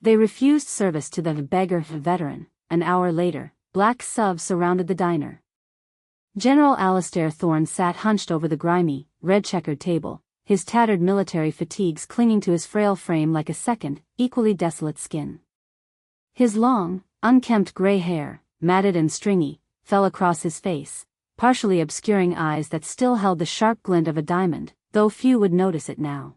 They refused service to the Beggar veteran. An hour later, black SUVs surrounded the diner. General Alistair Thorne sat hunched over the grimy, red-checkered table, his tattered military fatigues clinging to his frail frame like a second, equally desolate skin. His long, unkempt gray hair, matted and stringy, fell across his face, partially obscuring eyes that still held the sharp glint of a diamond, though few would notice it now.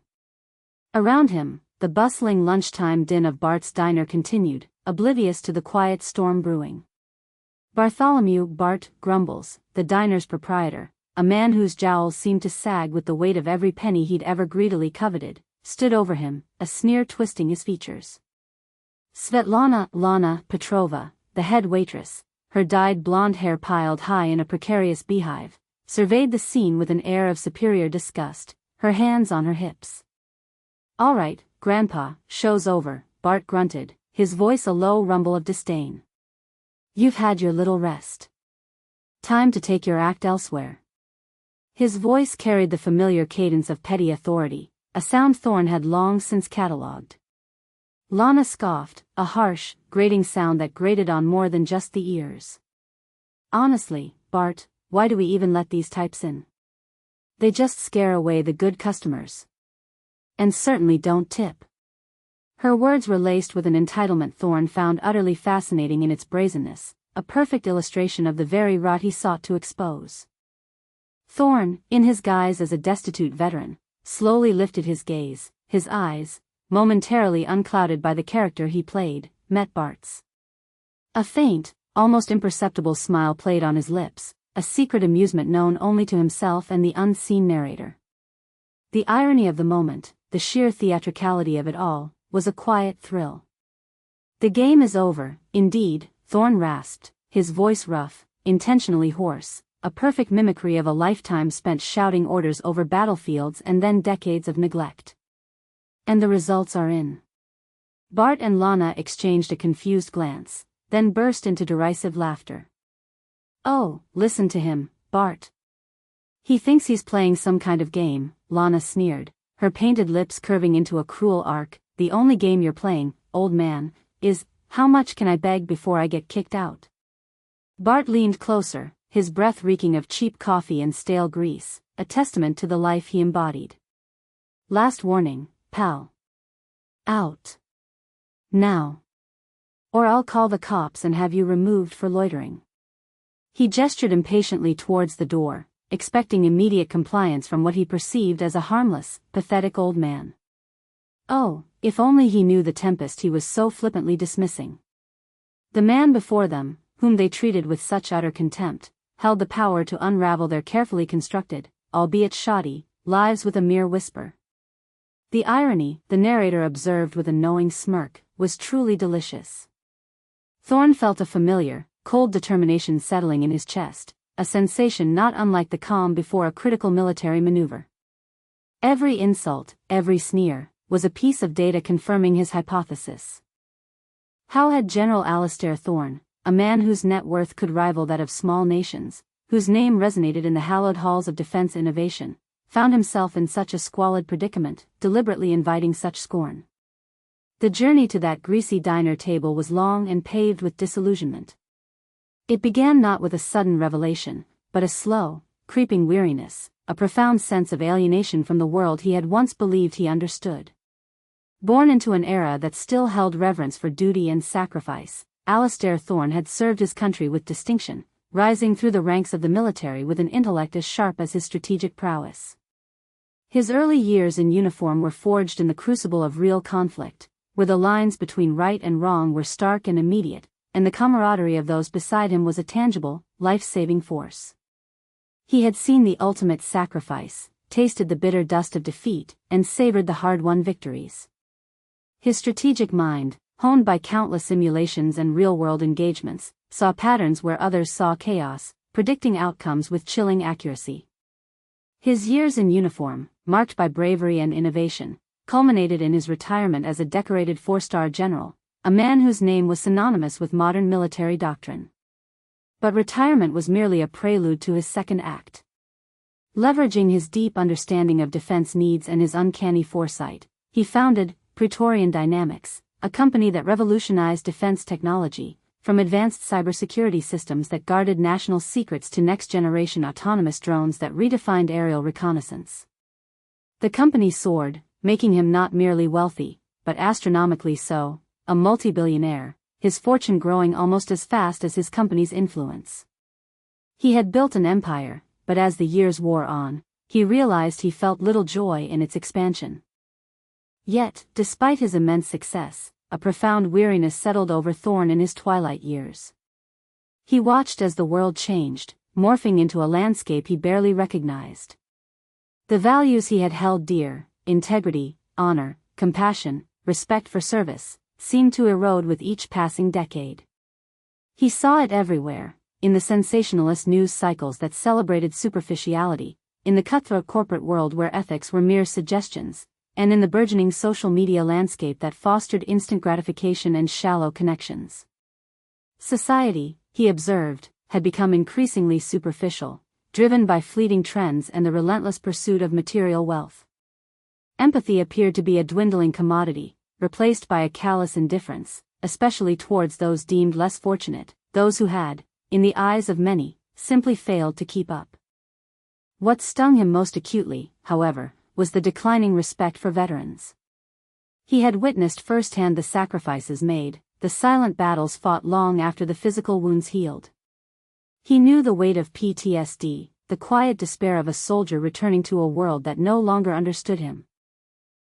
Around him, the bustling lunchtime din of Bart's diner continued, oblivious to the quiet storm brewing. Bartholomew Bart Grumbles, the diner's proprietor, a man whose jowls seemed to sag with the weight of every penny he'd ever greedily coveted, stood over him, a sneer twisting his features. Svetlana Lana Petrova, the head waitress, her dyed blonde hair piled high in a precarious beehive, surveyed the scene with an air of superior disgust, her hands on her hips. "All right, Grandpa, show's over," Bart grunted, his voice a low rumble of disdain. "You've had your little rest. Time to take your act elsewhere." His voice carried the familiar cadence of petty authority, a sound Thorne had long since catalogued. Lana scoffed, a harsh, grating sound that grated on more than just the ears. "Honestly, Bart, why do we even let these types in? They just scare away the good customers. And certainly don't tip." Her words were laced with an entitlement Thorne found utterly fascinating in its brazenness, a perfect illustration of the very rot he sought to expose. Thorne, in his guise as a destitute veteran, slowly lifted his gaze, his eyes, momentarily unclouded by the character he played, met Bart's. A faint, almost imperceptible smile played on his lips, a secret amusement known only to himself and the unseen narrator. The irony of the moment, the sheer theatricality of it all, was a quiet thrill. "The game is over, indeed," Thorne rasped, his voice rough, intentionally hoarse, a perfect mimicry of a lifetime spent shouting orders over battlefields and then decades of neglect. "And the results are in." Bart and Lana exchanged a confused glance, then burst into derisive laughter. "Oh, listen to him, Bart. He thinks he's playing some kind of game," Lana sneered, her painted lips curving into a cruel arc. "The only game you're playing, old man, is, how much can I beg before I get kicked out?" Bart leaned closer, his breath reeking of cheap coffee and stale grease, a testament to the life he embodied. "Last warning, pal. Out. Now. Or I'll call the cops and have you removed for loitering." He gestured impatiently towards the door, expecting immediate compliance from what he perceived as a harmless, pathetic old man. Oh, if only he knew the tempest he was so flippantly dismissing. The man before them, whom they treated with such utter contempt, held the power to unravel their carefully constructed, albeit shoddy, lives with a mere whisper. The irony, the narrator observed with a knowing smirk, was truly delicious. Thorne felt a familiar, cold determination settling in his chest, a sensation not unlike the calm before a critical military maneuver. Every insult, every sneer, was a piece of data confirming his hypothesis. How had General Alistair Thorne, a man whose net worth could rival that of small nations, whose name resonated in the hallowed halls of defense innovation, found himself in such a squalid predicament, deliberately inviting such scorn? The journey to that greasy diner table was long and paved with disillusionment. It began not with a sudden revelation, but a slow, creeping weariness, a profound sense of alienation from the world he had once believed he understood. Born into an era that still held reverence for duty and sacrifice, Alistair Thorne had served his country with distinction, rising through the ranks of the military with an intellect as sharp as his strategic prowess. His early years in uniform were forged in the crucible of real conflict, where the lines between right and wrong were stark and immediate, and the camaraderie of those beside him was a tangible, life-saving force. He had seen the ultimate sacrifice, tasted the bitter dust of defeat, and savored the hard-won victories. His strategic mind, honed by countless simulations and real-world engagements, saw patterns where others saw chaos, predicting outcomes with chilling accuracy. His years in uniform, marked by bravery and innovation, culminated in his retirement as a decorated four-star general, a man whose name was synonymous with modern military doctrine. But retirement was merely a prelude to his second act. Leveraging his deep understanding of defense needs and his uncanny foresight, he founded Praetorian Dynamics, a company that revolutionized defense technology, from advanced cybersecurity systems that guarded national secrets to next-generation autonomous drones that redefined aerial reconnaissance. The company soared, making him not merely wealthy, but astronomically so, a multi-billionaire, his fortune growing almost as fast as his company's influence. He had built an empire, but as the years wore on, he realized he felt little joy in its expansion. Yet, despite his immense success, a profound weariness settled over Thorne in his twilight years. He watched as the world changed, morphing into a landscape he barely recognized. The values he had held dear, integrity, honor, compassion, respect for service, seemed to erode with each passing decade. He saw it everywhere, in the sensationalist news cycles that celebrated superficiality, in the cutthroat corporate world where ethics were mere suggestions, and in the burgeoning social media landscape that fostered instant gratification and shallow connections. Society, he observed, had become increasingly superficial, driven by fleeting trends and the relentless pursuit of material wealth. Empathy appeared to be a dwindling commodity, replaced by a callous indifference, especially towards those deemed less fortunate, those who had, in the eyes of many, simply failed to keep up. What stung him most acutely, however, was the declining respect for veterans. He had witnessed firsthand the sacrifices made, the silent battles fought long after the physical wounds healed. He knew the weight of PTSD, the quiet despair of a soldier returning to a world that no longer understood him.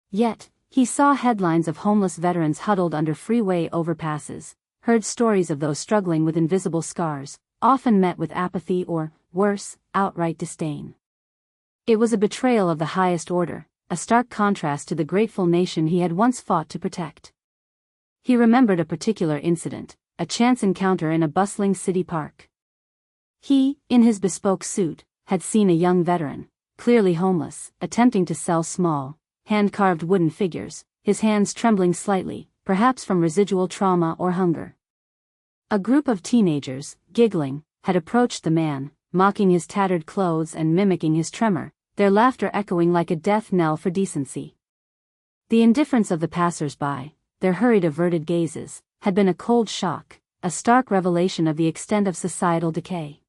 Yet, he saw headlines of homeless veterans huddled under freeway overpasses, heard stories of those struggling with invisible scars, often met with apathy or, worse, outright disdain. It was a betrayal of the highest order, a stark contrast to the grateful nation he had once fought to protect. He remembered a particular incident, a chance encounter in a bustling city park. He, in his bespoke suit, had seen a young veteran, clearly homeless, attempting to sell small, hand-carved wooden figures, his hands trembling slightly, perhaps from residual trauma or hunger. A group of teenagers, giggling, had approached the man, mocking his tattered clothes and mimicking his tremor, their laughter echoing like a death knell for decency. The indifference of the passers-by, their hurried averted gazes, had been a cold shock, a stark revelation of the extent of societal decay.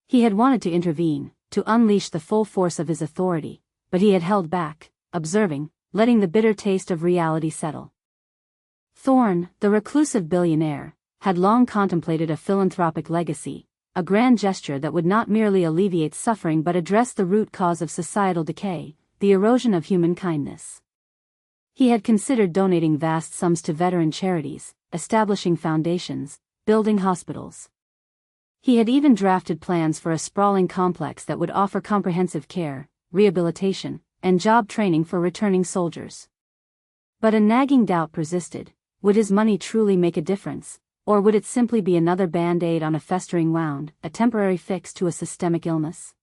He had wanted to intervene, to unleash the full force of his authority, but he had held back, observing, letting the bitter taste of reality settle. Thorne, the reclusive billionaire, had long contemplated a philanthropic legacy, a grand gesture that would not merely alleviate suffering but address the root cause of societal decay, the erosion of human kindness. He had considered donating vast sums to veteran charities, establishing foundations, building hospitals. He had even drafted plans for a sprawling complex that would offer comprehensive care, rehabilitation, and job training for returning soldiers. But a nagging doubt persisted: would his money truly make a difference? Or would it simply be another band-aid on a festering wound, a temporary fix to a systemic illness?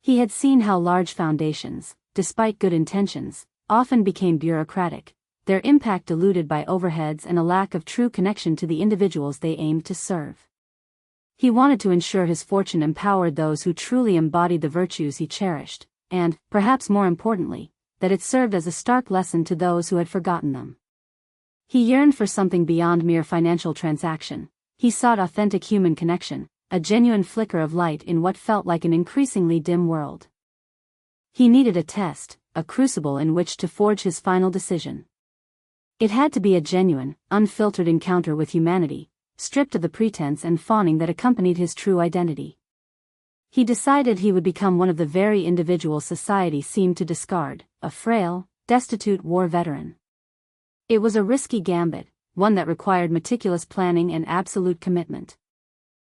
He had seen how large foundations, despite good intentions, often became bureaucratic, their impact diluted by overheads and a lack of true connection to the individuals they aimed to serve. He wanted to ensure his fortune empowered those who truly embodied the virtues he cherished, and, perhaps more importantly, that it served as a stark lesson to those who had forgotten them. He yearned for something beyond mere financial transaction. He sought authentic human connection, a genuine flicker of light in what felt like an increasingly dim world. He needed a test, a crucible in which to forge his final decision. It had to be a genuine, unfiltered encounter with humanity, stripped of the pretense and fawning that accompanied his true identity. He decided he would become one of the very individuals society seemed to discard, a frail, destitute war veteran. It was a risky gambit, one that required meticulous planning and absolute commitment.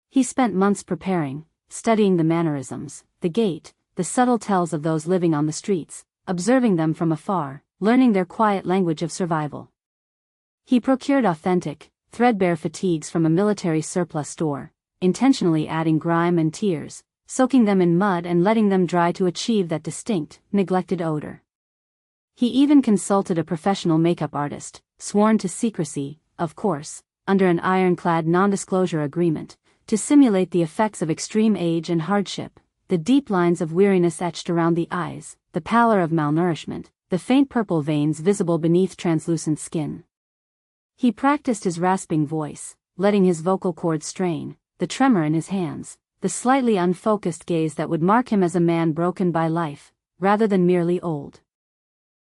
He spent months preparing, studying the mannerisms, the gait, the subtle tells of those living on the streets, observing them from afar, learning their quiet language of survival. He procured authentic, threadbare fatigues from a military surplus store, intentionally adding grime and tears, soaking them in mud and letting them dry to achieve that distinct, neglected odor. He even consulted a professional makeup artist, sworn to secrecy, of course, under an ironclad non-disclosure agreement, to simulate the effects of extreme age and hardship, the deep lines of weariness etched around the eyes, the pallor of malnourishment, the faint purple veins visible beneath translucent skin. He practiced his rasping voice, letting his vocal cords strain, the tremor in his hands, the slightly unfocused gaze that would mark him as a man broken by life, rather than merely old.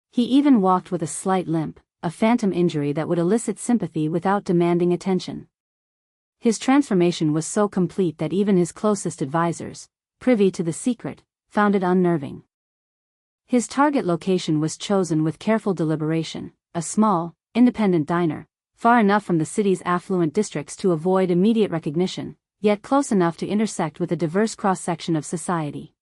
He even walked with a slight limp, a phantom injury that would elicit sympathy without demanding attention. His transformation was so complete that even his closest advisors, privy to the secret, found it unnerving. His target location was chosen with careful deliberation, a small, independent diner, far enough from the city's affluent districts to avoid immediate recognition, yet close enough to intersect with a diverse cross-section of society.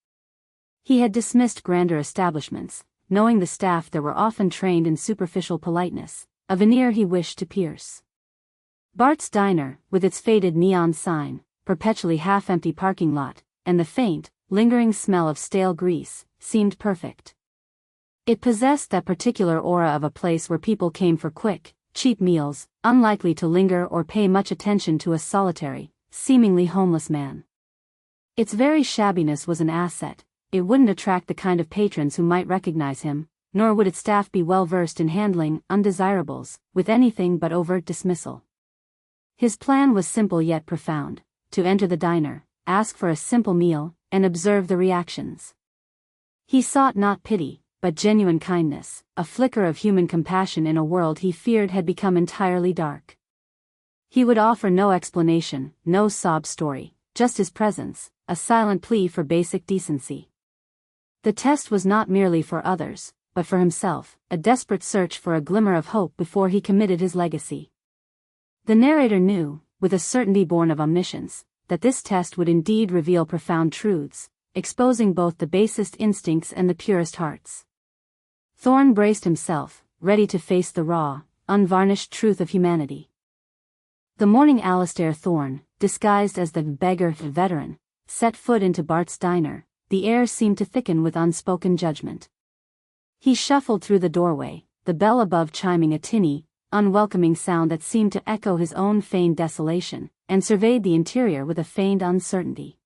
He had dismissed grander establishments, knowing the staff there were often trained in superficial politeness, a veneer he wished to pierce. Bart's Diner, with its faded neon sign, perpetually half-empty parking lot, and the faint, lingering smell of stale grease, seemed perfect. It possessed that particular aura of a place where people came for quick, cheap meals, unlikely to linger or pay much attention to a solitary, seemingly homeless man. Its very shabbiness was an asset. It wouldn't attract the kind of patrons who might recognize him, nor would its staff be well versed in handling undesirables with anything but overt dismissal. His plan was simple yet profound: to enter the diner, ask for a simple meal, and observe the reactions. He sought not pity, but genuine kindness, a flicker of human compassion in a world he feared had become entirely dark. He would offer no explanation, no sob story, just his presence, a silent plea for basic decency. The test was not merely for others, but for himself, a desperate search for a glimmer of hope before he committed his legacy. The narrator knew, with a certainty born of omniscience, that this test would indeed reveal profound truths, exposing both the basest instincts and the purest hearts. Thorne braced himself, ready to face the raw, unvarnished truth of humanity. The morning Alastair Thorne, disguised as the Beggar veteran, set foot into Bart's Diner, the air seemed to thicken with unspoken judgment. He shuffled through the doorway, the bell above chiming a tinny, unwelcoming sound that seemed to echo his own feigned desolation, and surveyed the interior with a feigned uncertainty.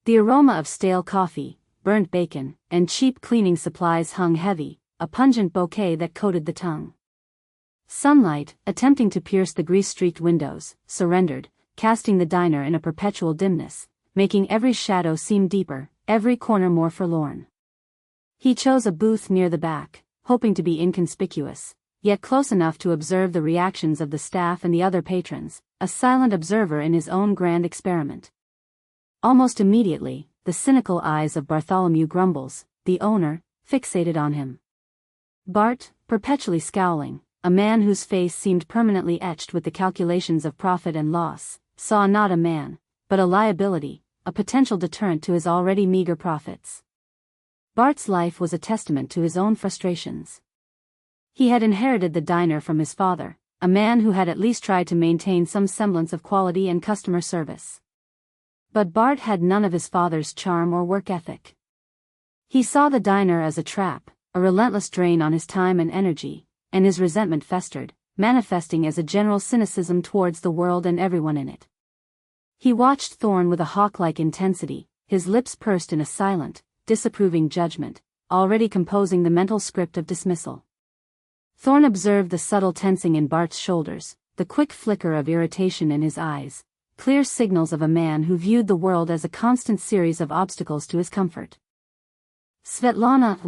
The aroma of stale coffee, burnt bacon, and cheap cleaning supplies hung heavy, a pungent bouquet that coated the tongue. Sunlight, attempting to pierce the grease-streaked windows, surrendered, casting the diner in a perpetual dimness, making every shadow seem deeper, every corner more forlorn. He chose a booth near the back, hoping to be inconspicuous, yet close enough to observe the reactions of the staff and the other patrons, a silent observer in his own grand experiment. Almost immediately, the cynical eyes of Bartholomew Grumbles, the owner, fixated on him. Bart, perpetually scowling, a man whose face seemed permanently etched with the calculations of profit and loss, saw not a man, but a liability, a potential deterrent to his already meager profits. Bart's life was a testament to his own frustrations. He had inherited the diner from his father, a man who had at least tried to maintain some semblance of quality and customer service. But Bart had none of his father's charm or work ethic. He saw the diner as a trap, a relentless drain on his time and energy, and his resentment festered, manifesting as a general cynicism towards the world and everyone in it. He watched Thorne with a hawk-like intensity, his lips pursed in a silent, disapproving judgment, already composing the mental script of dismissal. Thorne observed the subtle tensing in Bart's shoulders, the quick flicker of irritation in his eyes, clear signals of a man who viewed the world as a constant series of obstacles to his comfort. Lana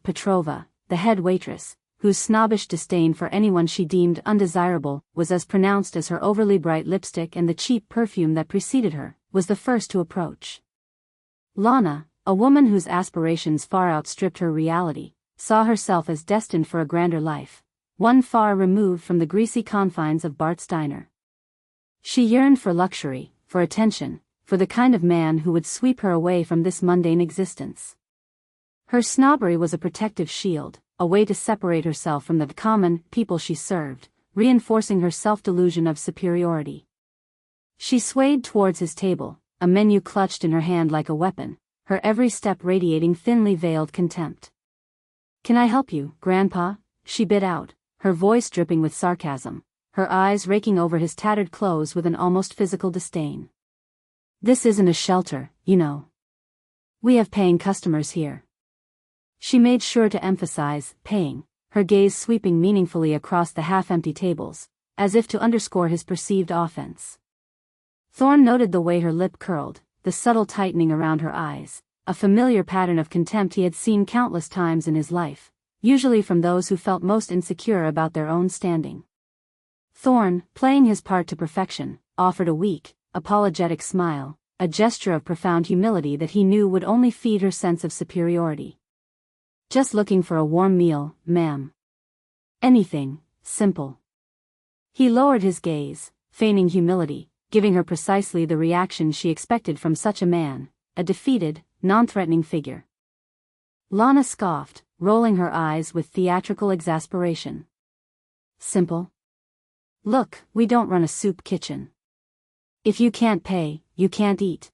Petrova, the head waitress, whose snobbish disdain for anyone she deemed undesirable was as pronounced as her overly bright lipstick and the cheap perfume that preceded her, was the first to approach. Lana, a woman whose aspirations far outstripped her reality, saw herself as destined for a grander life, one far removed from the greasy confines of Bart's Diner. She yearned for luxury, for attention, for the kind of man who would sweep her away from this mundane existence. Her snobbery was a protective shield, a way to separate herself from the common people she served, reinforcing her self-delusion of superiority. She swayed towards his table, a menu clutched in her hand like a weapon, her every step radiating thinly veiled contempt. "Can I help you, Grandpa?" she bit out, her voice dripping with sarcasm, her eyes raking over his tattered clothes with an almost physical disdain. "This isn't a shelter, you know. We have paying customers here." She made sure to emphasize paying, her gaze sweeping meaningfully across the half-empty tables, as if to underscore his perceived offense. Thorne noted the way her lip curled, the subtle tightening around her eyes, a familiar pattern of contempt he had seen countless times in his life, usually from those who felt most insecure about their own standing. Thorne, playing his part to perfection, offered a weak, apologetic smile, a gesture of profound humility that he knew would only feed her sense of superiority. "Just looking for a warm meal, ma'am. Anything, simple." He lowered his gaze, feigning humility, giving her precisely the reaction she expected from such a man, a defeated, non-threatening figure. Lana scoffed, rolling her eyes with theatrical exasperation. "Simple? Look, we don't run a soup kitchen. If you can't pay, you can't eat.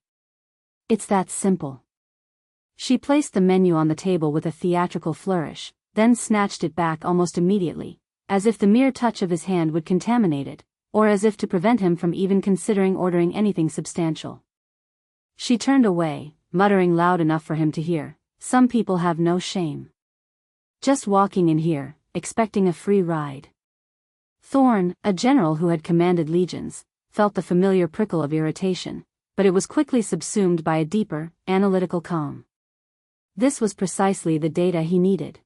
It's that simple." She placed the menu on the table with a theatrical flourish, then snatched it back almost immediately, as if the mere touch of his hand would contaminate it, or as if to prevent him from even considering ordering anything substantial. She turned away, muttering loud enough for him to hear, "Some people have no shame. Just walking in here, expecting a free ride." Thorne, a general who had commanded legions, felt the familiar prickle of irritation, but it was quickly subsumed by a deeper, analytical calm. This was precisely the data he needed.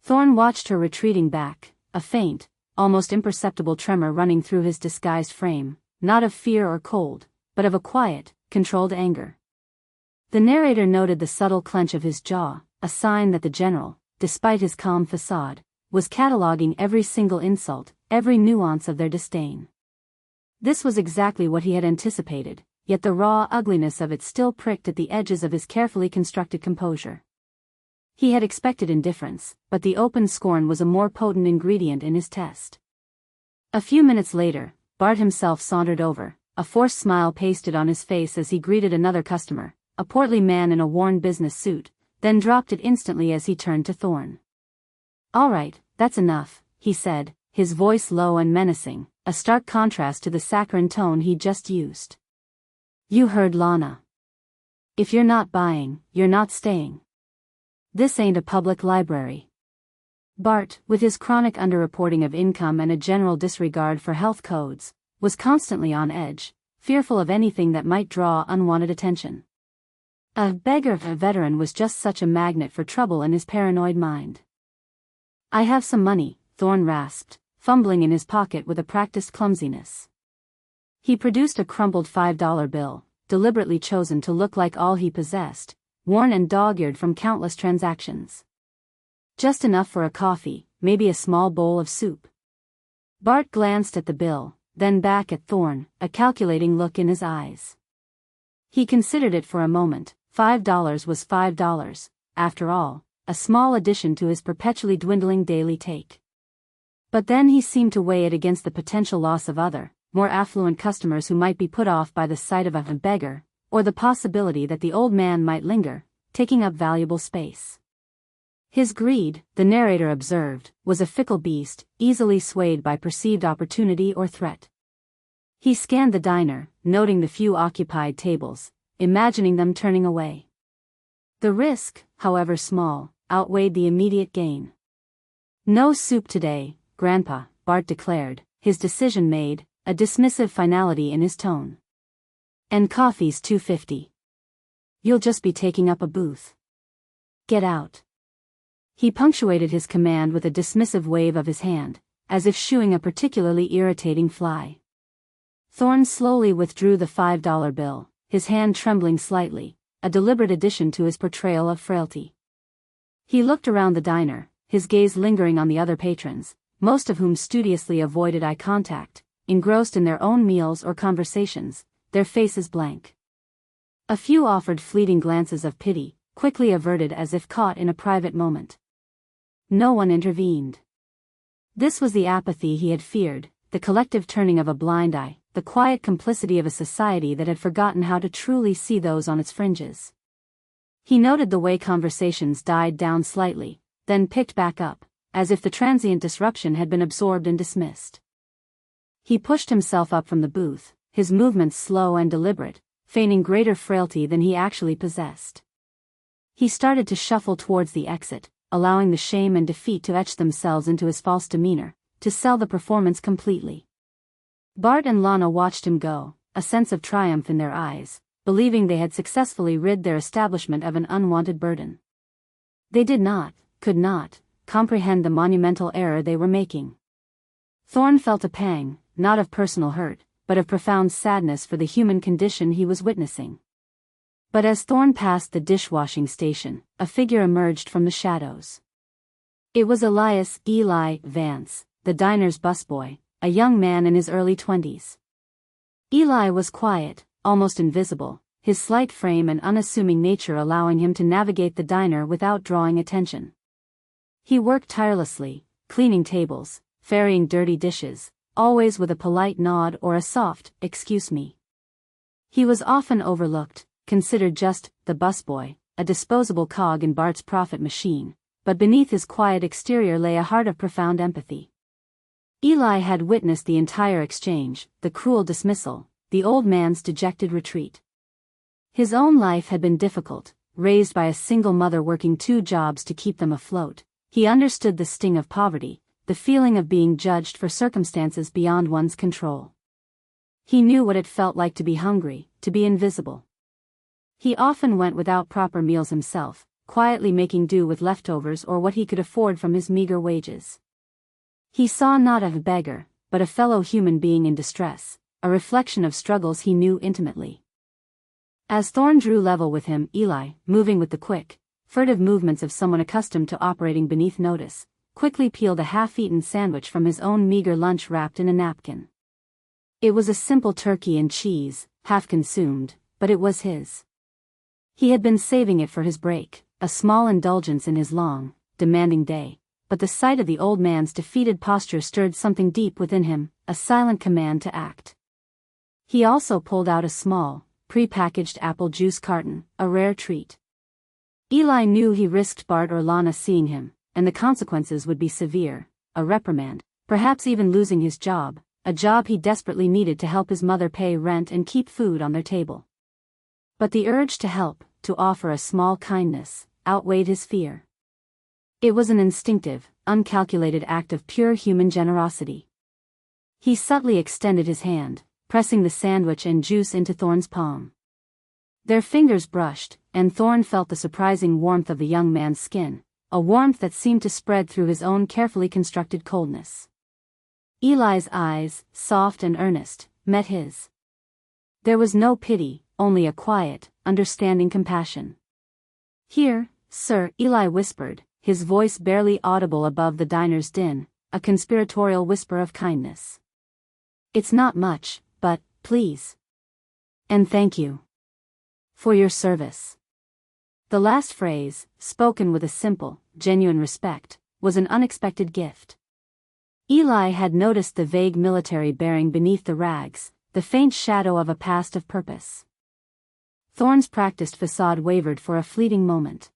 Thorne watched her retreating back, a faint, almost imperceptible tremor running through his disguised frame, not of fear or cold, but of a quiet, controlled anger. The narrator noted the subtle clench of his jaw, a sign that the general, despite his calm facade, was cataloging every single insult, every nuance of their disdain. This was exactly what he had anticipated, yet the raw ugliness of it still pricked at the edges of his carefully constructed composure. He had expected indifference, but the open scorn was a more potent ingredient in his test. A few minutes later, Bart himself sauntered over, a forced smile pasted on his face as he greeted another customer, a portly man in a worn business suit, then dropped it instantly as he turned to Thorne. "All right, that's enough," he said, his voice low and menacing, a stark contrast to the saccharine tone he'd just used. "You heard Lana. If you're not buying, you're not staying. This ain't a public library." Bart, with his chronic underreporting of income and a general disregard for health codes, was constantly on edge, fearful of anything that might draw unwanted attention. A beggar, a veteran, was just such a magnet for trouble in his paranoid mind. "I have some money," Thorne rasped, fumbling in his pocket with a practiced clumsiness. He produced a crumpled $5 bill, deliberately chosen to look like all he possessed, worn and dog-eared from countless transactions. "Just enough for a coffee, maybe a small bowl of soup." Bart glanced at the bill, then back at Thorne, a calculating look in his eyes. He considered it for a moment. $5 was $5, after all, a small addition to his perpetually dwindling daily take. But then he seemed to weigh it against the potential loss of other, more affluent customers who might be put off by the sight of a beggar, or the possibility that the old man might linger, taking up valuable space. His greed, the narrator observed, was a fickle beast, easily swayed by perceived opportunity or threat. He scanned the diner, noting the few occupied tables, imagining them turning away. The risk, however small, outweighed the immediate gain. "No soup today, Grandpa," Bart declared, his decision made, a dismissive finality in his tone. "And coffee's $2.50. You'll just be taking up a booth. Get out." He punctuated his command with a dismissive wave of his hand, as if shooing a particularly irritating fly. Thorne slowly withdrew the $5 bill, his hand trembling slightly, a deliberate addition to his portrayal of frailty. He looked around the diner, his gaze lingering on the other patrons, most of whom studiously avoided eye contact, engrossed in their own meals or conversations, their faces blank. A few offered fleeting glances of pity, quickly averted as if caught in a private moment. No one intervened. This was the apathy he had feared, the collective turning of a blind eye, the quiet complicity of a society that had forgotten how to truly see those on its fringes. He noted the way conversations died down slightly, then picked back up, as if the transient disruption had been absorbed and dismissed. He pushed himself up from the booth, his movements slow and deliberate, feigning greater frailty than he actually possessed. He started to shuffle towards the exit, allowing the shame and defeat to etch themselves into his false demeanor, to sell the performance completely. Bart and Lana watched him go, a sense of triumph in their eyes, believing they had successfully rid their establishment of an unwanted burden. They could not, comprehend the monumental error they were making. Thorne felt a pang, not of personal hurt, but of profound sadness for the human condition he was witnessing. But as Thorne passed the dishwashing station, a figure emerged from the shadows. It was Eli Vance, the diner's busboy, a young man in his early 20s. Eli was quiet, almost invisible, his slight frame and unassuming nature allowing him to navigate the diner without drawing attention. He worked tirelessly, cleaning tables, ferrying dirty dishes, always with a polite nod or a soft, "excuse me." He was often overlooked, considered just the busboy, a disposable cog in Bart's profit machine, but beneath his quiet exterior lay a heart of profound empathy. Eli had witnessed the entire exchange, the cruel dismissal, the old man's dejected retreat. His own life had been difficult, raised by a single mother working 2 jobs to keep them afloat. He understood the sting of poverty, the feeling of being judged for circumstances beyond one's control. He knew what it felt like to be hungry, to be invisible. He often went without proper meals himself, quietly making do with leftovers or what he could afford from his meager wages. He saw not a beggar, but a fellow human being in distress, a reflection of struggles he knew intimately. As Thorne drew level with him, Eli, moving with the quick, furtive movements of someone accustomed to operating beneath notice, quickly peeled a half-eaten sandwich from his own meager lunch wrapped in a napkin. It was a simple turkey and cheese, half consumed, but it was his. He had been saving it for his break, a small indulgence in his long, demanding day, but the sight of the old man's defeated posture stirred something deep within him, a silent command to act. He also pulled out a small, pre-packaged apple juice carton, a rare treat. Eli knew he risked Bart or Lana seeing him, and the consequences would be severe, a reprimand, perhaps even losing his job, a job he desperately needed to help his mother pay rent and keep food on their table. But the urge to help, to offer a small kindness, outweighed his fear. It was an instinctive, uncalculated act of pure human generosity. He subtly extended his hand, pressing the sandwich and juice into Thorne's palm. Their fingers brushed, and Thorne felt the surprising warmth of the young man's skin, a warmth that seemed to spread through his own carefully constructed coldness. Eli's eyes, soft and earnest, met his. There was no pity, only a quiet, understanding compassion. "Here, sir," Eli whispered, his voice barely audible above the diner's din, a conspiratorial whisper of kindness. "It's not much, but, please. And thank you. For your service." The last phrase, spoken with a simple, genuine respect, was an unexpected gift. Eli had noticed the vague military bearing beneath the rags, the faint shadow of a past of purpose. Thorne's practiced facade wavered for a fleeting moment.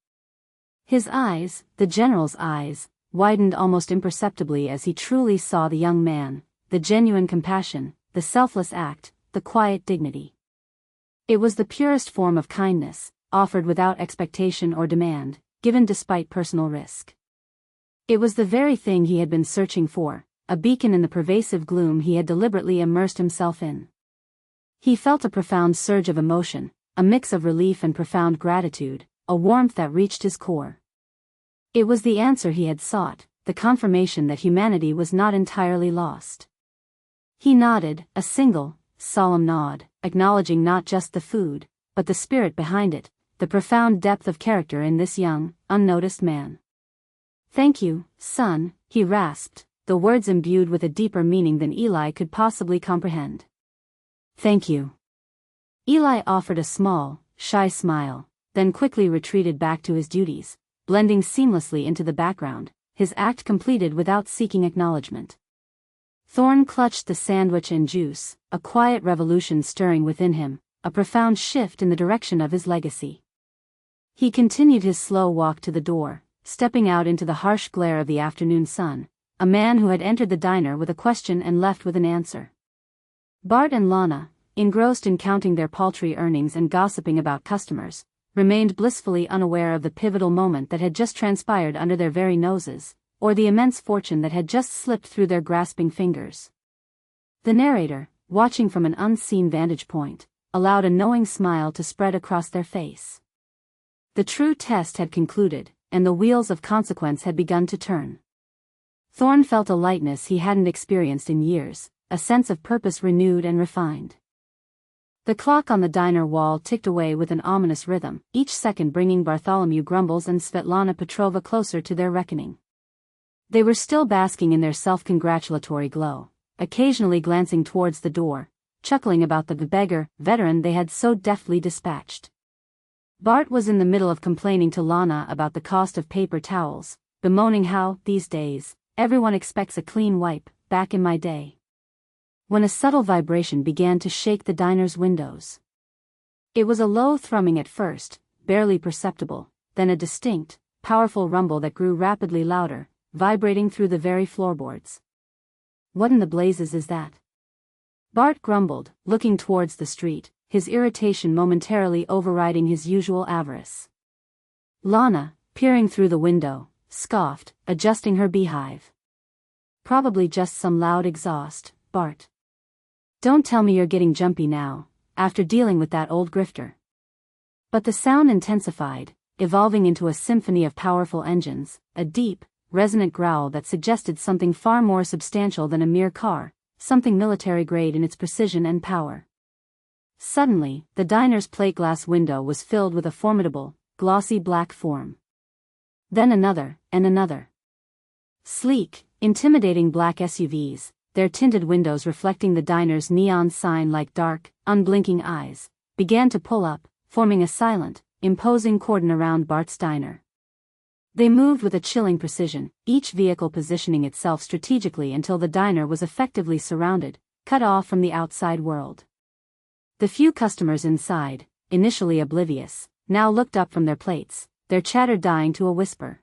His eyes, the general's eyes, widened almost imperceptibly as he truly saw the young man, the genuine compassion, the selfless act, the quiet dignity. It was the purest form of kindness, offered without expectation or demand, given despite personal risk. It was the very thing he had been searching for, a beacon in the pervasive gloom he had deliberately immersed himself in. He felt a profound surge of emotion, a mix of relief and profound gratitude, a warmth that reached his core. It was the answer he had sought, the confirmation that humanity was not entirely lost. He nodded, a single, solemn nod, acknowledging not just the food, but the spirit behind it, the profound depth of character in this young, unnoticed man. "Thank you, son," he rasped, the words imbued with a deeper meaning than Eli could possibly comprehend. "Thank you." Eli offered a small, shy smile, then quickly retreated back to his duties, blending seamlessly into the background, his act completed without seeking acknowledgement. Thorne clutched the sandwich and juice, a quiet revolution stirring within him, a profound shift in the direction of his legacy. He continued his slow walk to the door, stepping out into the harsh glare of the afternoon sun, a man who had entered the diner with a question and left with an answer. Bart and Lana, engrossed in counting their paltry earnings and gossiping about customers, remained blissfully unaware of the pivotal moment that had just transpired under their very noses. or the immense fortune that had just slipped through their grasping fingers. The narrator, watching from an unseen vantage point, allowed a knowing smile to spread across their face. The true test had concluded, and the wheels of consequence had begun to turn. Thorne felt a lightness he hadn't experienced in years, a sense of purpose renewed and refined. The clock on the diner wall ticked away with an ominous rhythm, each second bringing Bartholomew Grumbles and Svetlana Petrova closer to their reckoning. They were still basking in their self-congratulatory glow, occasionally glancing towards the door, chuckling about the beggar veteran they had so deftly dispatched. Bart was in the middle of complaining to Lana about the cost of paper towels, bemoaning how, these days, everyone expects a clean wipe, back in my day, when a subtle vibration began to shake the diner's windows. It was a low thrumming at first, barely perceptible, then a distinct, powerful rumble that grew rapidly louder, vibrating through the very floorboards. "What in the blazes is that?" Bart grumbled, looking towards the street, his irritation momentarily overriding his usual avarice. Lana, peering through the window, scoffed, adjusting her beehive. "Probably just some loud exhaust, Bart. Don't tell me you're getting jumpy now, after dealing with that old grifter." But the sound intensified, evolving into a symphony of powerful engines, a deep, resonant growl that suggested something far more substantial than a mere car, something military-grade in its precision and power. Suddenly, the diner's plate glass window was filled with a formidable, glossy black form. Then another, and another. Sleek, intimidating black SUVs, their tinted windows reflecting the diner's neon sign like dark, unblinking eyes, began to pull up, forming a silent, imposing cordon around Bart's diner. They moved with a chilling precision, each vehicle positioning itself strategically until the diner was effectively surrounded, cut off from the outside world. The few customers inside, initially oblivious, now looked up from their plates, their chatter dying to a whisper.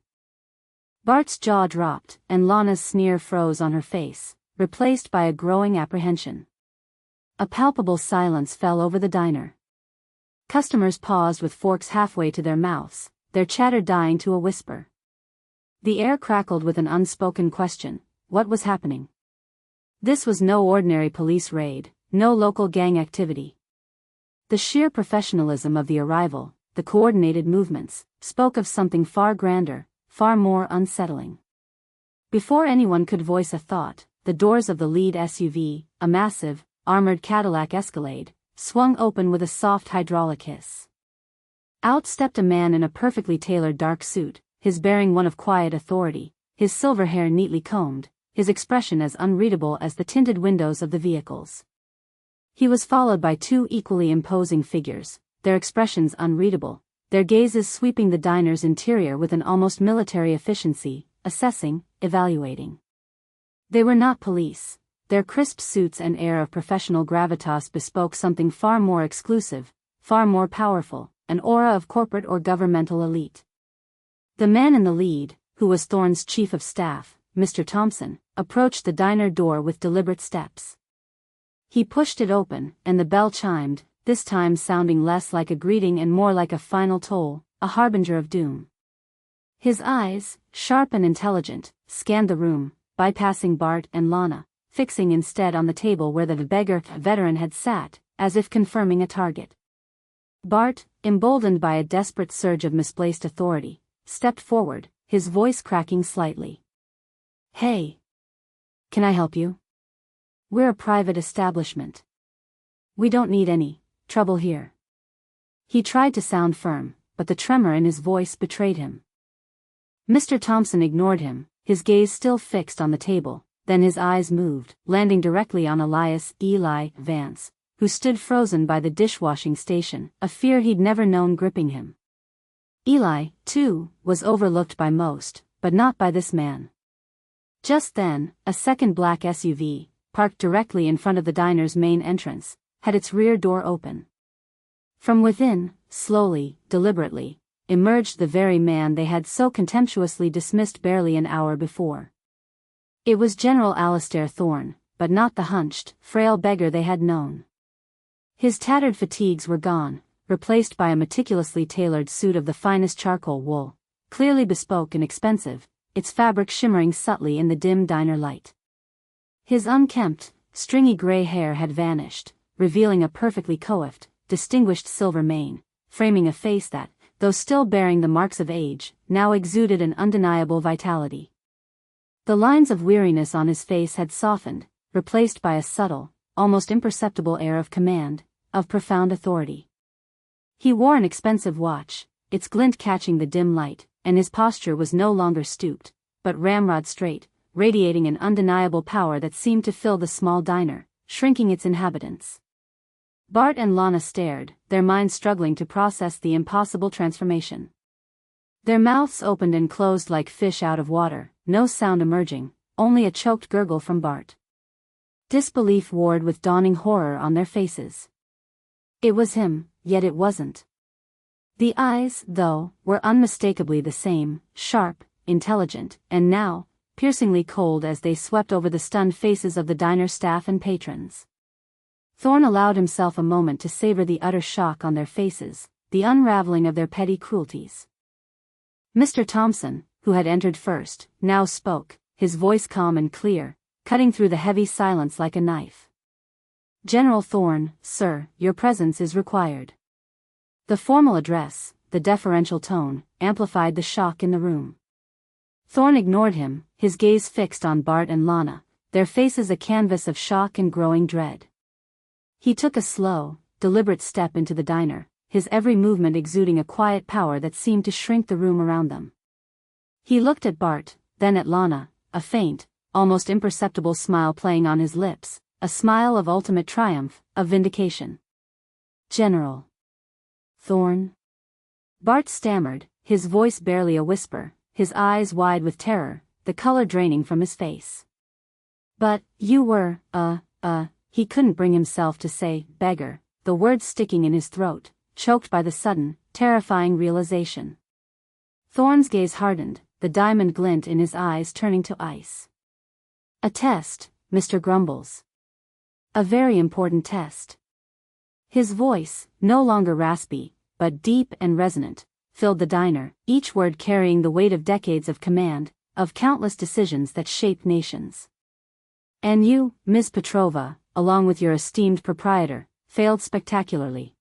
Bart's jaw dropped, and Lana's sneer froze on her face, replaced by a growing apprehension. A palpable silence fell over the diner. Customers paused with forks halfway to their mouths, their chatter dying to a whisper. The air crackled with an unspoken question: what was happening? This was no ordinary police raid, no local gang activity. The sheer professionalism of the arrival, the coordinated movements, spoke of something far grander, far more unsettling. Before anyone could voice a thought, the doors of the lead SUV, a massive, armored Cadillac Escalade, swung open with a soft hydraulic hiss. Out stepped a man in a perfectly tailored dark suit, his bearing one of quiet authority, his silver hair neatly combed, his expression as unreadable as the tinted windows of the vehicles. He was followed by two equally imposing figures, their expressions unreadable, their gazes sweeping the diner's interior with an almost military efficiency, assessing, evaluating. They were not police. Their crisp suits and air of professional gravitas bespoke something far more exclusive, far more powerful, an aura of corporate or governmental elite. The man in the lead, who was Thorne's chief of staff, Mr. Thompson, approached the diner door with deliberate steps. He pushed it open, and the bell chimed, this time sounding less like a greeting and more like a final toll, a harbinger of doom. His eyes, sharp and intelligent, scanned the room, bypassing Bart and Lana, fixing instead on the table where the beggar veteran had sat, as if confirming a target. Bart, emboldened by a desperate surge of misplaced authority, stepped forward, his voice cracking slightly. "Hey! Can I help you? We're a private establishment. We don't need any trouble here." He tried to sound firm, but the tremor in his voice betrayed him. Mr. Thompson ignored him, his gaze still fixed on the table, then his eyes moved, landing directly on Eli Vance, who stood frozen by the dishwashing station, a fear he'd never known gripping him. Eli, too, was overlooked by most, but not by this man. Just then, a second black SUV, parked directly in front of the diner's main entrance, had its rear door open. From within, slowly, deliberately, emerged the very man they had so contemptuously dismissed barely an hour before. It was General Alistair Thorne, but not the hunched, frail beggar they had known. His tattered fatigues were gone, replaced by a meticulously tailored suit of the finest charcoal wool, clearly bespoke and expensive, its fabric shimmering subtly in the dim diner light. His unkempt, stringy gray hair had vanished, revealing a perfectly coiffed, distinguished silver mane, framing a face that, though still bearing the marks of age, now exuded an undeniable vitality. The lines of weariness on his face had softened, replaced by a subtle, almost imperceptible air of command, of profound authority. He wore an expensive watch, its glint catching the dim light, and his posture was no longer stooped, but ramrod straight, radiating an undeniable power that seemed to fill the small diner, shrinking its inhabitants. Bart and Lana stared, their minds struggling to process the impossible transformation. Their mouths opened and closed like fish out of water, no sound emerging, only a choked gurgle from Bart. Disbelief warred with dawning horror on their faces. It was him, yet it wasn't. The eyes, though, were unmistakably the same, sharp, intelligent, and now, piercingly cold as they swept over the stunned faces of the diner staff and patrons. Thorne allowed himself a moment to savor the utter shock on their faces, the unraveling of their petty cruelties. Mr. Thompson, who had entered first, now spoke, his voice calm and clear, cutting through the heavy silence like a knife. "General Thorne, sir, your presence is required." The formal address, the deferential tone, amplified the shock in the room. Thorne ignored him, his gaze fixed on Bart and Lana, their faces a canvas of shock and growing dread. He took a slow, deliberate step into the diner, his every movement exuding a quiet power that seemed to shrink the room around them. He looked at Bart, then at Lana, a faint, almost imperceptible smile playing on his lips, a smile of ultimate triumph, of vindication. "General Thorne?" Bart stammered, his voice barely a whisper, his eyes wide with terror, the color draining from his face. "But, you were, he couldn't bring himself to say, beggar, the words sticking in his throat, choked by the sudden, terrifying realization. Thorne's gaze hardened, the diamond glint in his eyes turning to ice. "A test, Mr. Grumbles. A very important test." His voice, no longer raspy, but deep and resonant, filled the diner, each word carrying the weight of decades of command, of countless decisions that shaped nations. "And you, Ms. Petrova, along with your esteemed proprietor, failed spectacularly."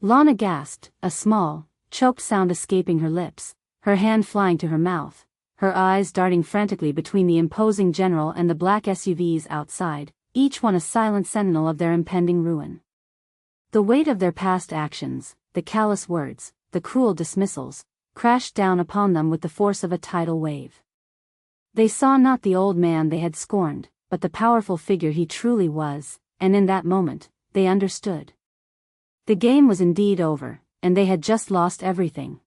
Lana gasped, a small, choked sound escaping her lips, her hand flying to her mouth, her eyes darting frantically between the imposing general and the black SUVs outside, each one a silent sentinel of their impending ruin. The weight of their past actions, the callous words, the cruel dismissals, crashed down upon them with the force of a tidal wave. They saw not the old man they had scorned, but the powerful figure he truly was, and in that moment, they understood. The game was indeed over, and they had just lost everything.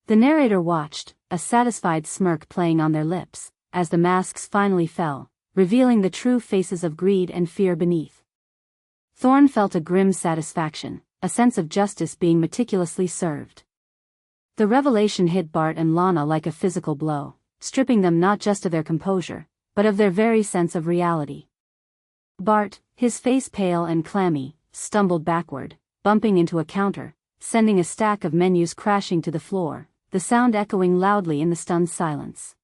The narrator watched, a satisfied smirk playing on their lips, as the masks finally fell, revealing the true faces of greed and fear beneath. Thorne felt a grim satisfaction, a sense of justice being meticulously served. The revelation hit Bart and Lana like a physical blow, stripping them not just of their composure, but of their very sense of reality. Bart, his face pale and clammy, stumbled backward, bumping into a counter, sending a stack of menus crashing to the floor, the sound echoing loudly in the stunned silence.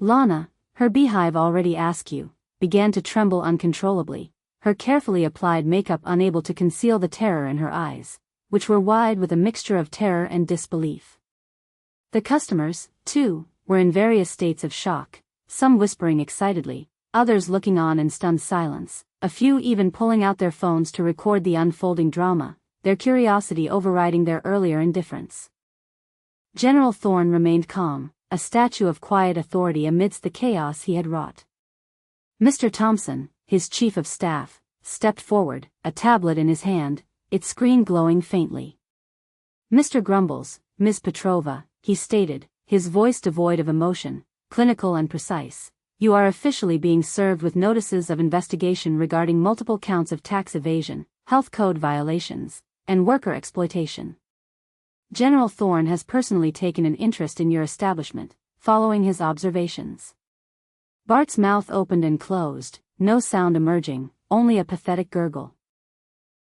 Lana, her beehive already askew, began to tremble uncontrollably, her carefully applied makeup unable to conceal the terror in her eyes, which were wide with a mixture of terror and disbelief. The customers, too, were in various states of shock, some whispering excitedly, others looking on in stunned silence, a few even pulling out their phones to record the unfolding drama, their curiosity overriding their earlier indifference. General Thorne remained calm, a statue of quiet authority amidst the chaos he had wrought. Mr. Thompson, his chief of staff, stepped forward, a tablet in his hand, its screen glowing faintly. "Mr. Grumbles, Ms. Petrova," he stated, his voice devoid of emotion, clinical and precise, "you are officially being served with notices of investigation regarding multiple counts of tax evasion, health code violations, and worker exploitation. General Thorne has personally taken an interest in your establishment, following his observations." Bart's mouth opened and closed, no sound emerging, only a pathetic gurgle.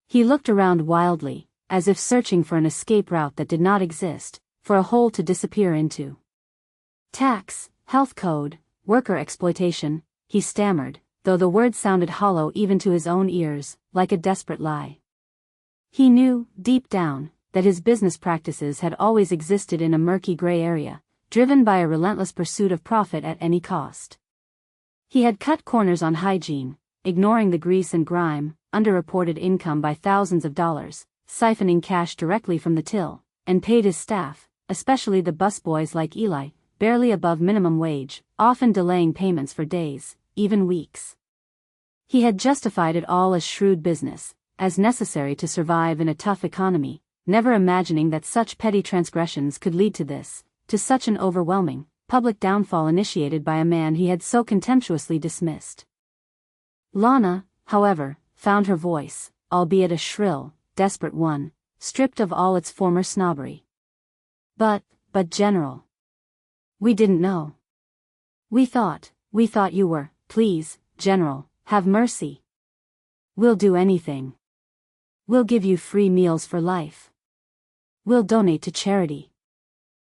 He looked around wildly, as if searching for an escape route that did not exist, for a hole to disappear into. Tax, health code, worker exploitation, he stammered, though the words sounded hollow even to his own ears, like a desperate lie. He knew, deep down, that his business practices had always existed in a murky gray area, driven by a relentless pursuit of profit at any cost. He had cut corners on hygiene, ignoring the grease and grime, underreported income by thousands of dollars, siphoning cash directly from the till, and paid his staff, especially the busboys like Eli, barely above minimum wage, often delaying payments for days, even weeks. He had justified it all as shrewd business, as necessary to survive in a tough economy, never imagining that such petty transgressions could lead to this, to such an overwhelming, public downfall initiated by a man he had so contemptuously dismissed. Lana, however, found her voice, albeit a shrill, desperate one, stripped of all its former snobbery. But General. We didn't know. We thought you were, please, General, have mercy. We'll do anything. We'll give you free meals for life. We'll donate to charity.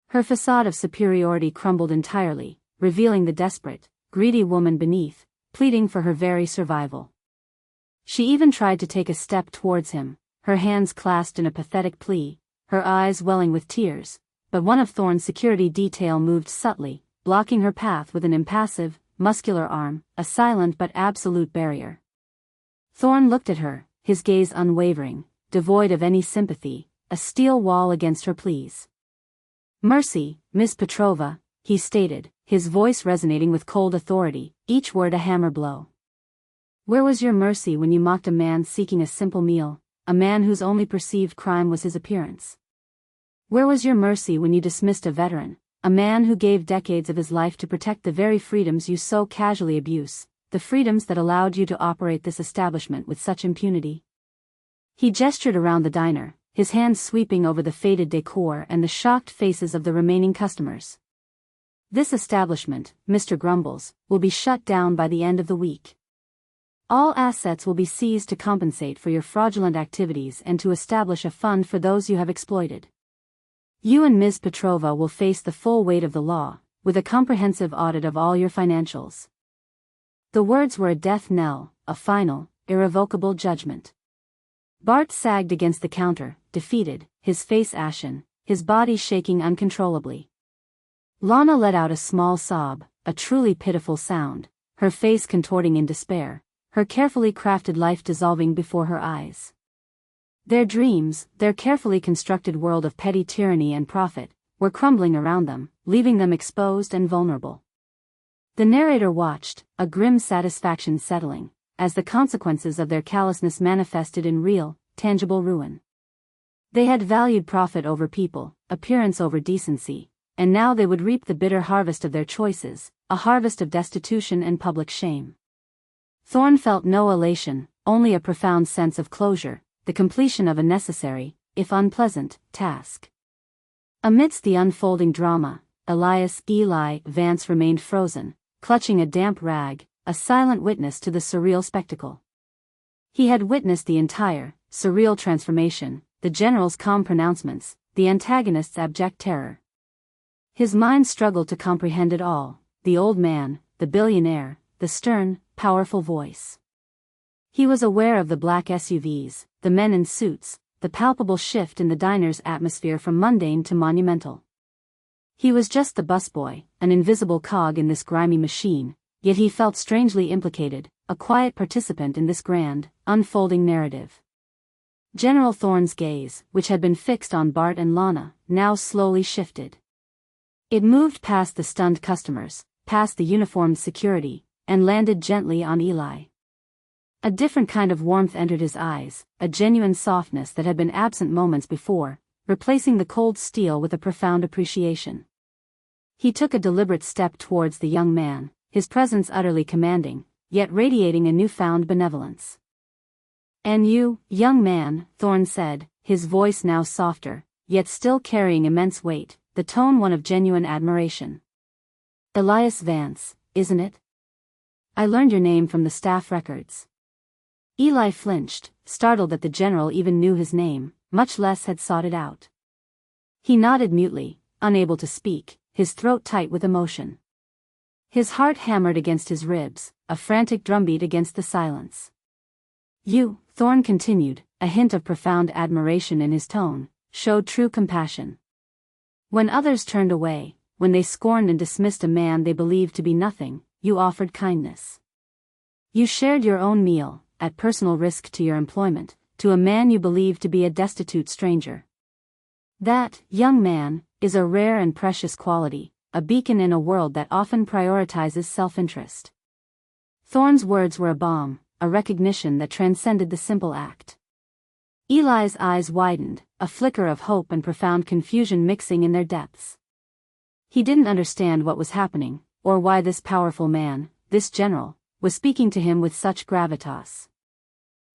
Her facade of superiority crumbled entirely, revealing the desperate, greedy woman beneath, pleading for her very survival. She even tried to take a step towards him, her hands clasped in a pathetic plea, her eyes welling with tears, but one of Thorne's security detail moved subtly, blocking her path with an impassive, muscular arm, a silent but absolute barrier. Thorne looked at her, his gaze unwavering, devoid of any sympathy, a steel wall against her pleas. Mercy, Miss Petrova, he stated, his voice resonating with cold authority, each word a hammer blow. Where was your mercy when you mocked a man seeking a simple meal, a man whose only perceived crime was his appearance? Where was your mercy when you dismissed a veteran, a man who gave decades of his life to protect the very freedoms you so casually abuse, the freedoms that allowed you to operate this establishment with such impunity? He gestured around the diner, his hands sweeping over the faded decor and the shocked faces of the remaining customers. This establishment, Mr. Grumbles, will be shut down by the end of the week. All assets will be seized to compensate for your fraudulent activities and to establish a fund for those you have exploited. You and Ms. Petrova will face the full weight of the law, with a comprehensive audit of all your financials. The words were a death knell, a final, irrevocable judgment. Bart sagged against the counter, defeated, his face ashen, his body shaking uncontrollably. Lana let out a small sob, a truly pitiful sound, her face contorting in despair, her carefully crafted life dissolving before her eyes. Their dreams, their carefully constructed world of petty tyranny and profit, were crumbling around them, leaving them exposed and vulnerable. The narrator watched, a grim satisfaction settling, as the consequences of their callousness manifested in real, tangible ruin. They had valued profit over people, appearance over decency, and now they would reap the bitter harvest of their choices, a harvest of destitution and public shame. Thorne felt no elation, only a profound sense of closure, the completion of a necessary, if unpleasant, task. Amidst the unfolding drama, Eli Vance remained frozen, clutching a damp rag, a silent witness to the surreal spectacle. He had witnessed the entire, surreal transformation, the general's calm pronouncements, the antagonist's abject terror. His mind struggled to comprehend it all, the old man, the billionaire, the stern, powerful voice. He was aware of the black SUVs, the men in suits, the palpable shift in the diner's atmosphere from mundane to monumental. He was just the busboy, an invisible cog in this grimy machine, yet he felt strangely implicated, a quiet participant in this grand, unfolding narrative. General Thorne's gaze, which had been fixed on Bart and Lana, now slowly shifted. It moved past the stunned customers, past the uniformed security, and landed gently on Eli. A different kind of warmth entered his eyes, a genuine softness that had been absent moments before, replacing the cold steel with a profound appreciation. He took a deliberate step towards the young man, his presence utterly commanding, yet radiating a newfound benevolence. "And you, young man," Thorne said, his voice now softer, yet still carrying immense weight, the tone one of genuine admiration. "Elias Vance, isn't it? I learned your name from the staff records." Eli flinched, startled that the general even knew his name, much less had sought it out. He nodded mutely, unable to speak, his throat tight with emotion. His heart hammered against his ribs, a frantic drumbeat against the silence. You, Thorne continued, a hint of profound admiration in his tone, showed true compassion. When others turned away, when they scorned and dismissed a man they believed to be nothing, you offered kindness. You shared your own meal, at personal risk to your employment, to a man you believed to be a destitute stranger. That, young man, is a rare and precious quality, a beacon in a world that often prioritizes self-interest. Thorne's words were a balm, a recognition that transcended the simple act. Eli's eyes widened, a flicker of hope and profound confusion mixing in their depths. He didn't understand what was happening, or why this powerful man, this general, was speaking to him with such gravitas.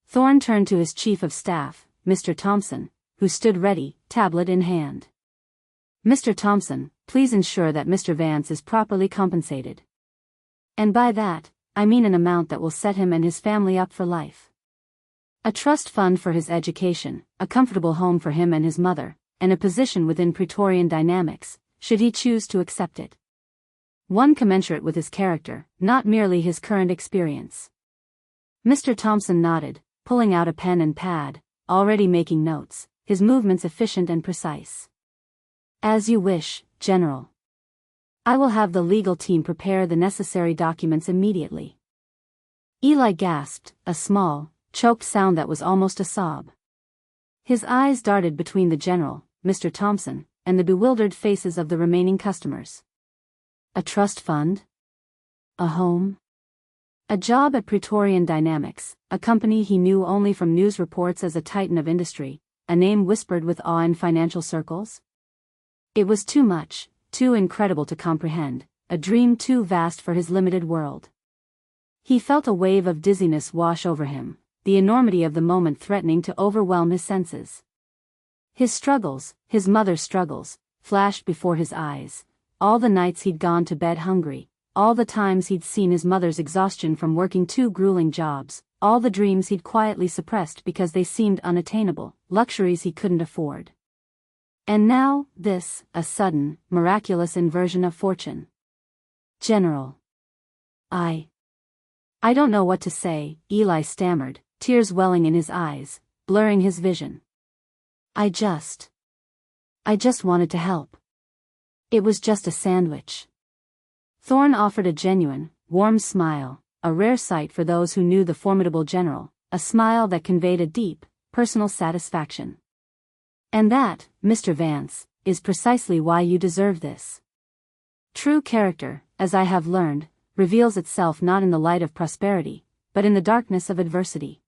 Thorne turned to his chief of staff, Mr. Thompson, who stood ready, tablet in hand. Mr. Thompson, please ensure that Mr. Vance is properly compensated. And by that, I mean an amount that will set him and his family up for life. A trust fund for his education, a comfortable home for him and his mother, and a position within Praetorian dynamics, should he choose to accept it. One commensurate with his character, not merely his current experience. Mr. Thompson nodded, pulling out a pen and pad, already making notes, his movements efficient and precise. As you wish, General. I will have the legal team prepare the necessary documents immediately. Eli gasped, a small, choked sound that was almost a sob. His eyes darted between the general, Mr. Thompson, and the bewildered faces of the remaining customers. A trust fund? A home? A job at Praetorian Dynamics, a company he knew only from news reports as a titan of industry, a name whispered with awe in financial circles? It was too much, too incredible to comprehend, a dream too vast for his limited world. He felt a wave of dizziness wash over him, the enormity of the moment threatening to overwhelm his senses. His struggles, his mother's struggles, flashed before his eyes, all the nights he'd gone to bed hungry, all the times he'd seen his mother's exhaustion from working two grueling jobs, all the dreams he'd quietly suppressed because they seemed unattainable, luxuries he couldn't afford. And now, this, a sudden, miraculous inversion of fortune. General. I don't know what to say, Eli stammered, tears welling in his eyes, blurring his vision. I just wanted to help. It was just a sandwich. Thorne offered a genuine, warm smile, a rare sight for those who knew the formidable general, a smile that conveyed a deep, personal satisfaction. And that, Mr. Vance, is precisely why you deserve this. True character, as I have learned, reveals itself not in the light of prosperity, but in the darkness of adversity.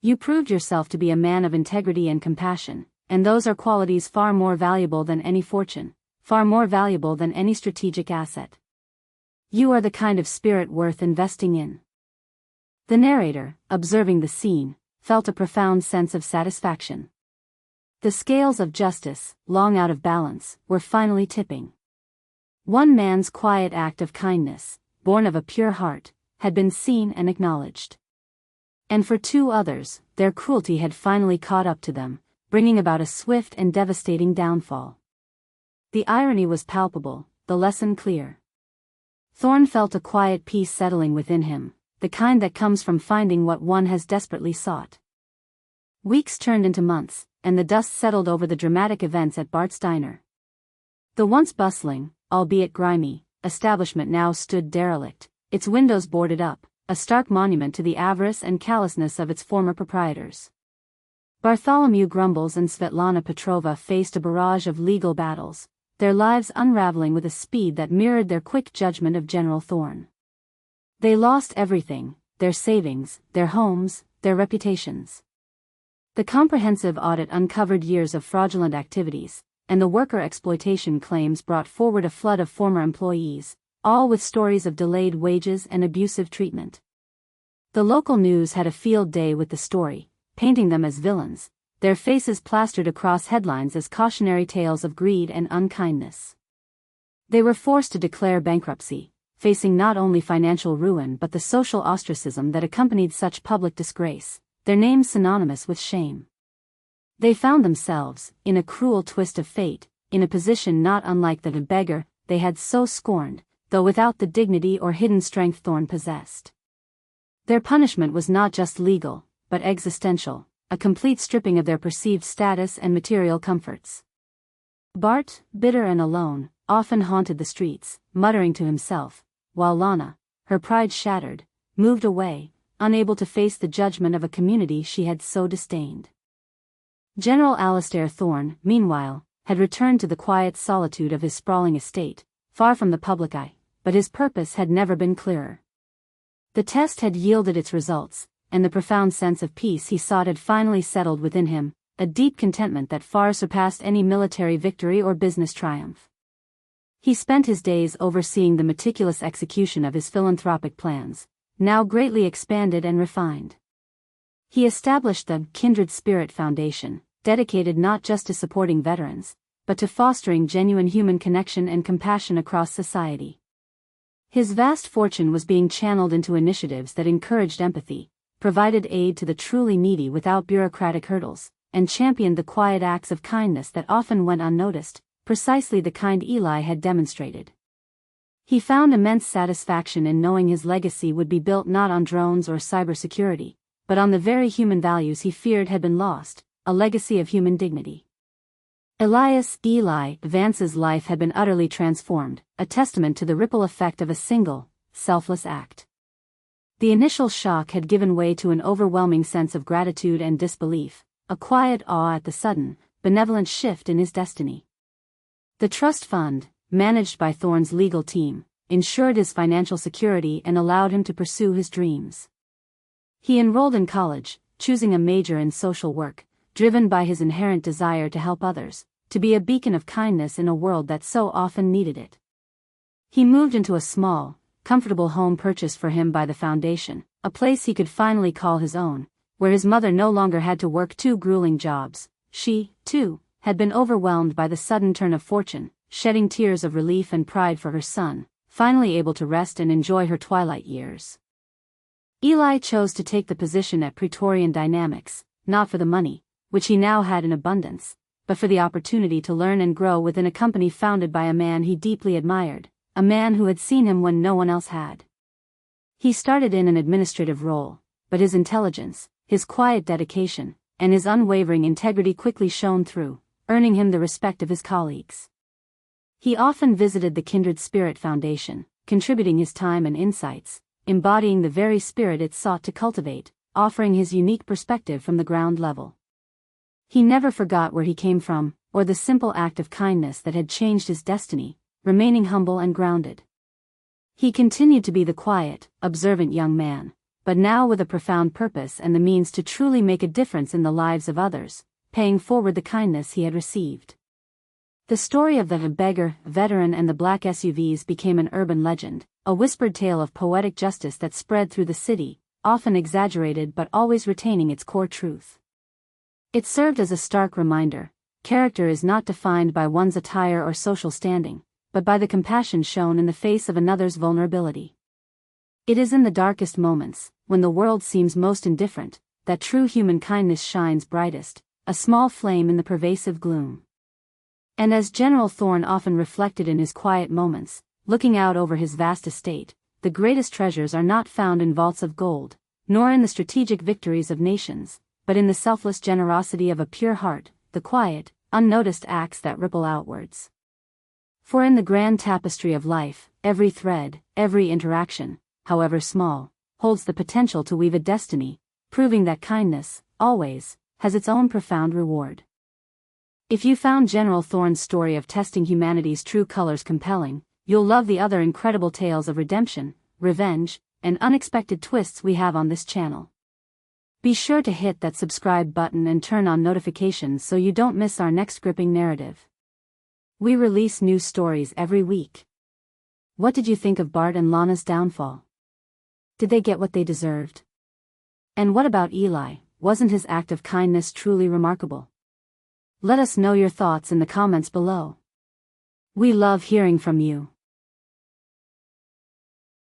You proved yourself to be a man of integrity and compassion, and those are qualities far more valuable than any fortune, far more valuable than any strategic asset. You are the kind of spirit worth investing in. The narrator, observing the scene, felt a profound sense of satisfaction. The scales of justice, long out of balance, were finally tipping. One man's quiet act of kindness, born of a pure heart, had been seen and acknowledged. And for two others, their cruelty had finally caught up to them, bringing about a swift and devastating downfall. The irony was palpable, the lesson clear. Thorne felt a quiet peace settling within him, the kind that comes from finding what one has desperately sought. Weeks turned into months, and the dust settled over the dramatic events at Bart's diner. The once bustling, albeit grimy, establishment now stood derelict, its windows boarded up, a stark monument to the avarice and callousness of its former proprietors. Bartholomew Grumbles and Svetlana Petrova faced a barrage of legal battles, their lives unraveling with a speed that mirrored their quick judgment of General Thorne. They lost everything, their savings, their homes, their reputations. The comprehensive audit uncovered years of fraudulent activities, and the worker exploitation claims brought forward a flood of former employees, all with stories of delayed wages and abusive treatment. The local news had a field day with the story, painting them as villains, their faces plastered across headlines as cautionary tales of greed and unkindness. They were forced to declare bankruptcy, facing not only financial ruin but the social ostracism that accompanied such public disgrace, their names synonymous with shame. They found themselves, in a cruel twist of fate, in a position not unlike that of Beggar, they had so scorned, though without the dignity or hidden strength Thorn possessed. Their punishment was not just legal, but existential, a complete stripping of their perceived status and material comforts. Bart, bitter and alone, often haunted the streets, muttering to himself, while Lana, her pride shattered, moved away, unable to face the judgment of a community she had so disdained. General Alistair Thorn, meanwhile, had returned to the quiet solitude of his sprawling estate, far from the public eye, but his purpose had never been clearer. The test had yielded its results, and the profound sense of peace he sought had finally settled within him, a deep contentment that far surpassed any military victory or business triumph. He spent his days overseeing the meticulous execution of his philanthropic plans, now greatly expanded and refined. He established the Kindred Spirit Foundation, dedicated not just to supporting veterans, but to fostering genuine human connection and compassion across society. His vast fortune was being channeled into initiatives that encouraged empathy, provided aid to the truly needy without bureaucratic hurdles, and championed the quiet acts of kindness that often went unnoticed, precisely the kind Eli had demonstrated. He found immense satisfaction in knowing his legacy would be built not on drones or cybersecurity, but on the very human values he feared had been lost, a legacy of human dignity. Eli Vance's life had been utterly transformed, a testament to the ripple effect of a single, selfless act. The initial shock had given way to an overwhelming sense of gratitude and disbelief, a quiet awe at the sudden, benevolent shift in his destiny. The trust fund, managed by Thorn's legal team, ensured his financial security and allowed him to pursue his dreams. He enrolled in college, choosing a major in social work, driven by his inherent desire to help others, to be a beacon of kindness in a world that so often needed it. He moved into a small, comfortable home purchased for him by the foundation, a place he could finally call his own, where his mother no longer had to work two grueling jobs. She, too, had been overwhelmed by the sudden turn of fortune, shedding tears of relief and pride for her son, finally able to rest and enjoy her twilight years. Eli chose to take the position at Praetorian Dynamics, not for the money, which he now had in abundance, but for the opportunity to learn and grow within a company founded by a man he deeply admired, a man who had seen him when no one else had. He started in an administrative role, but his intelligence, his quiet dedication, and his unwavering integrity quickly shone through, earning him the respect of his colleagues. He often visited the Kindred Spirit Foundation, contributing his time and insights, embodying the very spirit it sought to cultivate, offering his unique perspective from the ground level. He never forgot where he came from, or the simple act of kindness that had changed his destiny, remaining humble and grounded. He continued to be the quiet, observant young man, but now with a profound purpose and the means to truly make a difference in the lives of others, paying forward the kindness he had received. The story of the Beggar, veteran and the black SUVs became an urban legend, a whispered tale of poetic justice that spread through the city, often exaggerated but always retaining its core truth. It served as a stark reminder: character is not defined by one's attire or social standing, but by the compassion shown in the face of another's vulnerability. It is in the darkest moments, when the world seems most indifferent, that true human kindness shines brightest, a small flame in the pervasive gloom. And as General Thorn often reflected in his quiet moments, looking out over his vast estate, the greatest treasures are not found in vaults of gold, nor in the strategic victories of nations, but in the selfless generosity of a pure heart, the quiet, unnoticed acts that ripple outwards. For in the grand tapestry of life, every thread, every interaction, however small, holds the potential to weave a destiny, proving that kindness, always, has its own profound reward. If you found General Thorn's story of testing humanity's true colors compelling, you'll love the other incredible tales of redemption, revenge, and unexpected twists we have on this channel. Be sure to hit that subscribe button and turn on notifications so you don't miss our next gripping narrative. We release new stories every week. What did you think of Bart and Lana's downfall? Did they get what they deserved? And what about Eli? Wasn't his act of kindness truly remarkable? Let us know your thoughts in the comments below. We love hearing from you.